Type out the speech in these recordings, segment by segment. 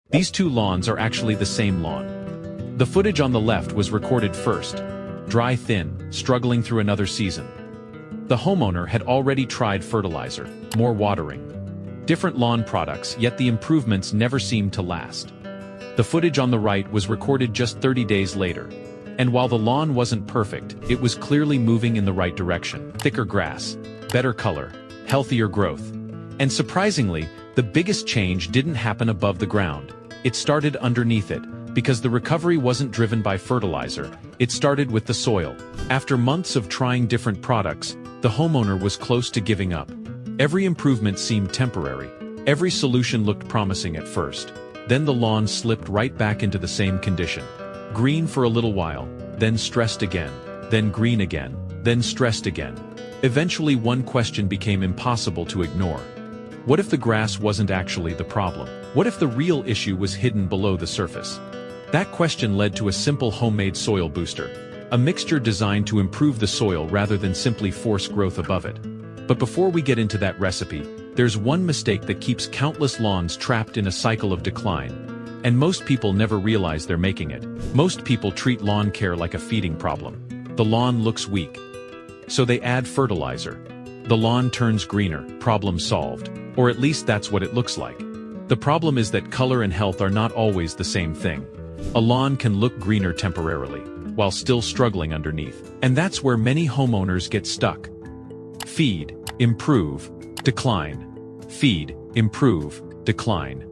These two lawns are actually the same lawn. The footage on the left was recorded first. Dry thin, struggling through another season. The homeowner had already tried fertilizer, more watering, different lawn products, yet the improvements never seemed to last. The footage on the right was recorded just 30 days later. And while the lawn wasn't perfect, it was clearly moving in the right direction. Thicker grass, better color, healthier growth. And surprisingly, the biggest change didn't happen above the ground. It started underneath it, because the recovery wasn't driven by fertilizer, it started with the soil. After months of trying different products, the homeowner was close to giving up. Every improvement seemed temporary. Every solution looked promising at first. Then the lawn slipped right back into the same condition. Green for a little while, then stressed again, then green again, then stressed again. Eventually one question became impossible to ignore. What if the grass wasn't actually the problem? What if the real issue was hidden below the surface? That question led to a simple homemade soil booster, a mixture designed to improve the soil rather than simply force growth above it. But before we get into that recipe, there's one mistake that keeps countless lawns trapped in a cycle of decline. And most people never realize they're making it. Most people treat lawn care like a feeding problem. The lawn looks weak, so they add fertilizer. The lawn turns greener, problem solved. Or at least that's what it looks like. The problem is that color and health are not always the same thing. A lawn can look greener temporarily, while still struggling underneath. And that's where many homeowners get stuck. Feed, improve, decline. Feed, improve, decline.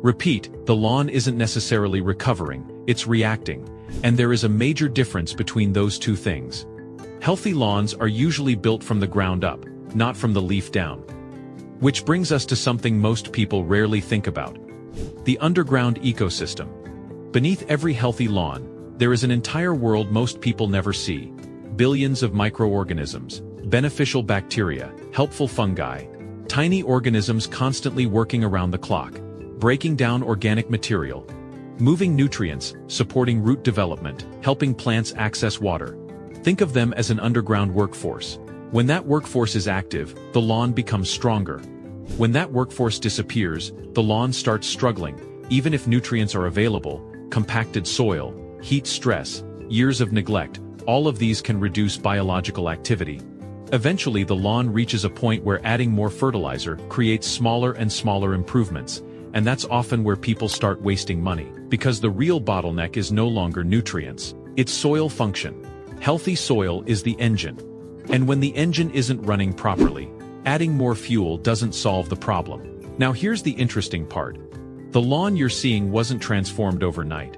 Repeat, the lawn isn't necessarily recovering, it's reacting. And there is a major difference between those two things. Healthy lawns are usually built from the ground up, not from the leaf down. Which brings us to something most people rarely think about. The underground ecosystem. Beneath every healthy lawn, there is an entire world most people never see. Billions of microorganisms, beneficial bacteria, helpful fungi, tiny organisms constantly working around the clock, breaking down organic material, moving nutrients, supporting root development, helping plants access water. Think of them as an underground workforce. When that workforce is active, the lawn becomes stronger. When that workforce disappears, the lawn starts struggling, even if nutrients are available. Compacted soil, heat stress, years of neglect, all of these can reduce biological activity. Eventually the lawn reaches a point where adding more fertilizer creates smaller and smaller improvements, and that's often where people start wasting money, because the real bottleneck is no longer nutrients, it's soil function. Healthy soil is the engine. And when the engine isn't running properly, adding more fuel doesn't solve the problem. Now here's the interesting part. The lawn you're seeing wasn't transformed overnight.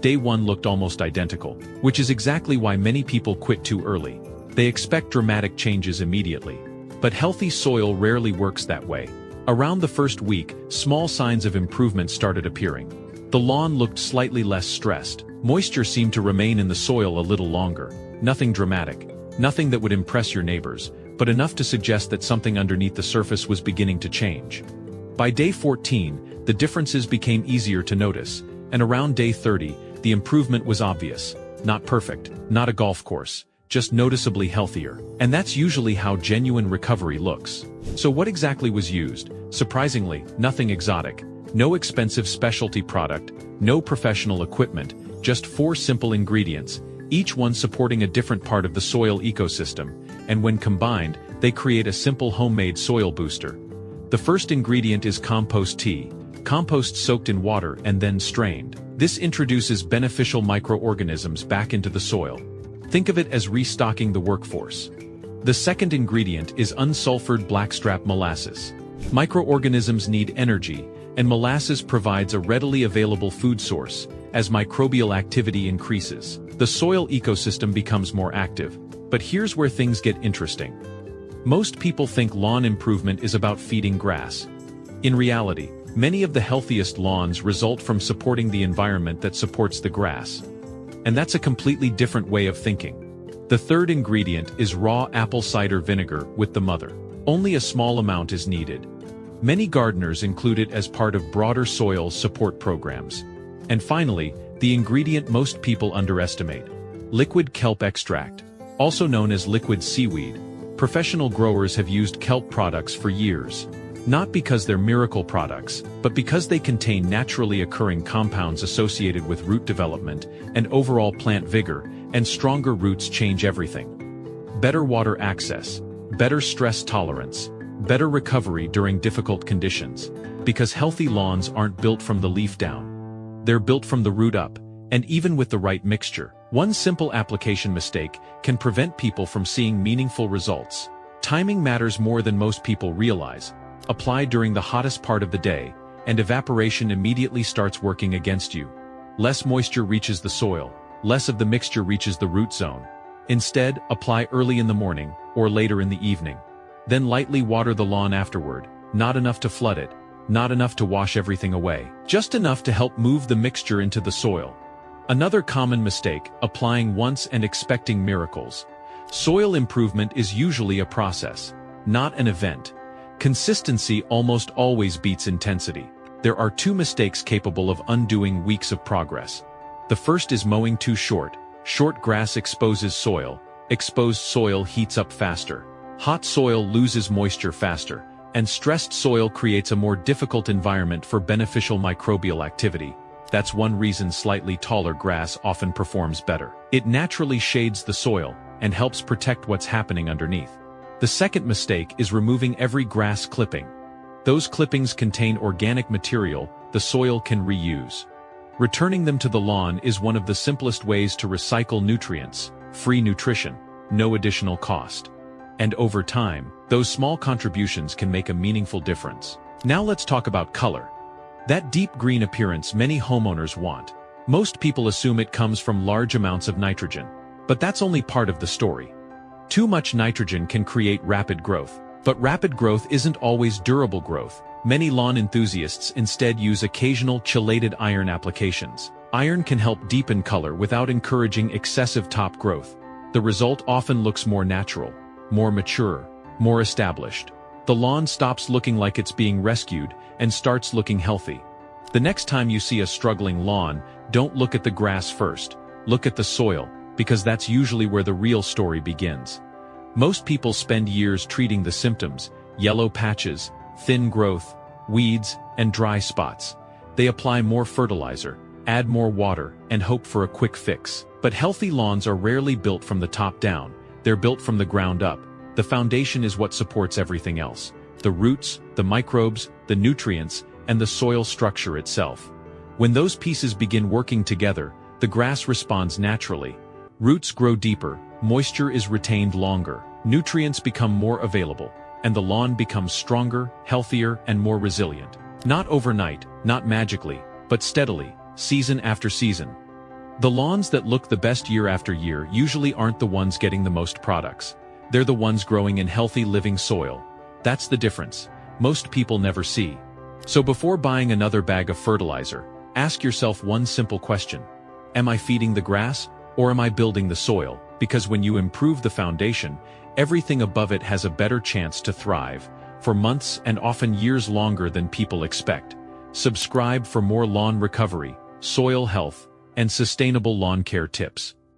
Day one looked almost identical, which is exactly why many people quit too early. They expect dramatic changes immediately. But healthy soil rarely works that way. Around the first week, small signs of improvement started appearing. The lawn looked slightly less stressed. Moisture seemed to remain in the soil a little longer. Nothing dramatic. Nothing that would impress your neighbors, but enough to suggest that something underneath the surface was beginning to change. By day 14, the differences became easier to notice, and around day 30, the improvement was obvious. Not perfect, not a golf course, just noticeably healthier. And that's usually how genuine recovery looks. So what exactly was used? Surprisingly, nothing exotic. No expensive specialty product, no professional equipment, just 4 simple ingredients, each one supporting a different part of the soil ecosystem, and when combined, they create a simple homemade soil booster. The first ingredient is compost tea, compost soaked in water and then strained. This introduces beneficial microorganisms back into the soil. Think of it as restocking the workforce. The second ingredient is unsulfured blackstrap molasses. Microorganisms need energy, and molasses provides a readily available food source. As microbial activity increases, the soil ecosystem becomes more active. But here's where things get interesting. Most people think lawn improvement is about feeding grass. In reality, many of the healthiest lawns result from supporting the environment that supports the grass. And that's a completely different way of thinking. The third ingredient is raw apple cider vinegar with the mother. Only a small amount is needed. Many gardeners include it as part of broader soil support programs. And finally, the ingredient most people underestimate: liquid kelp extract. Also known as liquid seaweed. Professional growers have used kelp products for years. Not because they're miracle products, but because they contain naturally occurring compounds associated with root development and overall plant vigor, and stronger roots change everything. Better water access, better stress tolerance, better recovery during difficult conditions, because healthy lawns aren't built from the leaf down. They're built from the root up, and even with the right mixture, one simple application mistake can prevent people from seeing meaningful results. Timing matters more than most people realize. Apply during the hottest part of the day, and evaporation immediately starts working against you. Less moisture reaches the soil, less of the mixture reaches the root zone. Instead, apply early in the morning, or later in the evening. Then lightly water the lawn afterward, not enough to flood it, not enough to wash everything away, just enough to help move the mixture into the soil. Another common mistake, applying once and expecting miracles. Soil improvement is usually a process, not an event. Consistency almost always beats intensity. There are two mistakes capable of undoing weeks of progress. The first is mowing too short. Short grass exposes soil, exposed soil heats up faster. Hot soil loses moisture faster, and stressed soil creates a more difficult environment for beneficial microbial activity. That's one reason slightly taller grass often performs better. It naturally shades the soil and helps protect what's happening underneath. The second mistake is removing every grass clipping. Those clippings contain organic material the soil can reuse. Returning them to the lawn is one of the simplest ways to recycle nutrients, free nutrition, no additional cost. And over time, those small contributions can make a meaningful difference. Now let's talk about color. That deep green appearance many homeowners want. Most people assume it comes from large amounts of nitrogen. But that's only part of the story. Too much nitrogen can create rapid growth. But rapid growth isn't always durable growth. Many lawn enthusiasts instead use occasional chelated iron applications. Iron can help deepen color without encouraging excessive top growth. The result often looks more natural, more mature, more established. The lawn stops looking like it's being rescued and starts looking healthy. The next time you see a struggling lawn, don't look at the grass first. Look at the soil, because that's usually where the real story begins. Most people spend years treating the symptoms: yellow patches, thin growth, weeds, and dry spots. They apply more fertilizer, add more water, and hope for a quick fix. But healthy lawns are rarely built from the top down. They're built from the ground up. The foundation is what supports everything else: the roots, the microbes, the nutrients, and the soil structure itself. When those pieces begin working together, the grass responds naturally. Roots grow deeper, moisture is retained longer, nutrients become more available, and the lawn becomes stronger, healthier, and more resilient. Not overnight, not magically, but steadily, season after season. The lawns that look the best year after year usually aren't the ones getting the most products. They're the ones growing in healthy living soil. That's the difference. Most people never see. So before buying another bag of fertilizer, ask yourself one simple question. Am I feeding the grass, or am I building the soil? Because when you improve the foundation, everything above it has a better chance to thrive, for months and often years longer than people expect. Subscribe for more lawn recovery, soil health, and sustainable lawn care tips.